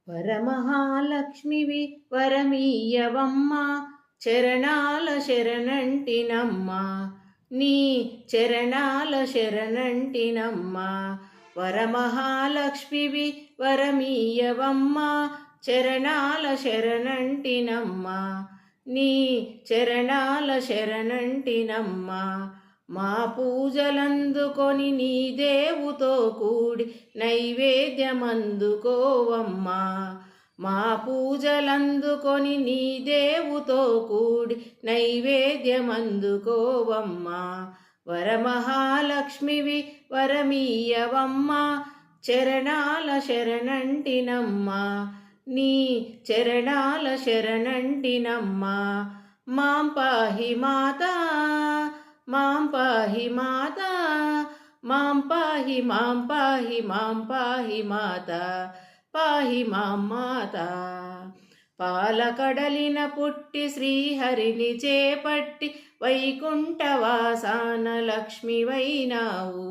వరమహాలక్ష్మివి వరమీయవమ్మ చరణాల శరణంటినమ్మ నీ చరణాల శరణంటినమ్మ వరమహాలక్ష్మివి వరమీయవమ్మ చరణాల శరణంటినమ్మ నీ చరణాల శరణంటినమ్మ మా పూజలందుకొని నీ దేవుతో కూడి నైవేద్యమందుకోవమ్మా మా పూజలందుకొని నీ దేవుతో కూడి నైవేద్యమందుకోవమ్మా వరమహాలక్ష్మివి వరమీయవమ్మా చరణాల శరణంటినమ్మా నీ చరణాల శరణంటినమ్మా మాం పాహి మాతా మాం పాహి మాతా మాం పాహి మాం పాహి మాం పాహి మాతా పాహి మాం మాతా పాలకడలిన పుట్టి శ్రీహరిని చేపట్టి వైకుంఠవాసాన లక్ష్మివైనావు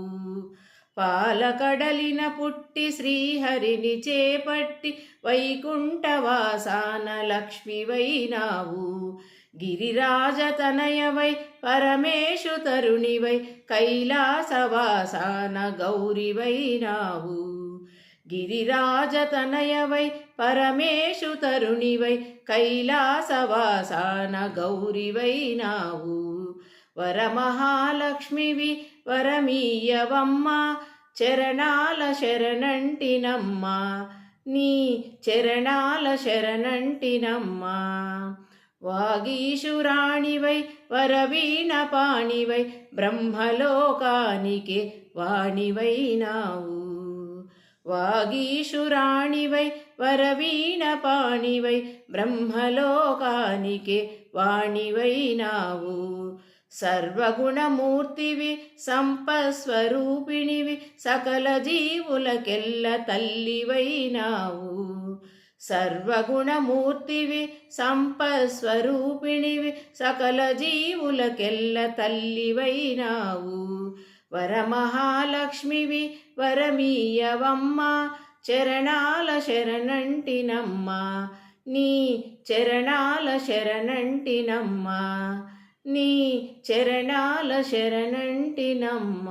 పాలకడలిన పుట్టి శ్రీహరిని చేపట్టి వైకుంఠవాసాన లక్ష్మివైనావు గిరిరాజతనయవై పరమేశు తరుణివై కైలాసవాసాన గౌరివైనావు గిరిరాజతనయవై పరమేశు తరుణివై కైలాసవాసాన గౌరివైనావు వరమహాలక్ష్మివి వరమీయవమ్మ చరణాల శరణంటినమ్మ నీ చరణాల శరణంటినమ్మ వాగీశురాణివై వరవీణపాణివై బ్రహ్మలోకానికి వాణివైనావు వాగీశురాణివై వరవీణపాణివై బ్రహ్మలోకానికి వాణివైనావు సర్వగుణమూర్తివి సంపస్వరూపిణివి సకల జీవులకెల్ల తల్లివైనావు సర్వగుణమూర్తివి సంపస్వరూపిణివి సకల జీవులకెల్ల తల్లివైనావు వరమహాలక్ష్మివి వరమీయవమ్మ చరణాల శరణంటినమ్మ నీ చరణాల శరణంటినమ్మ నీ చరణాల శరణంటినమ్మ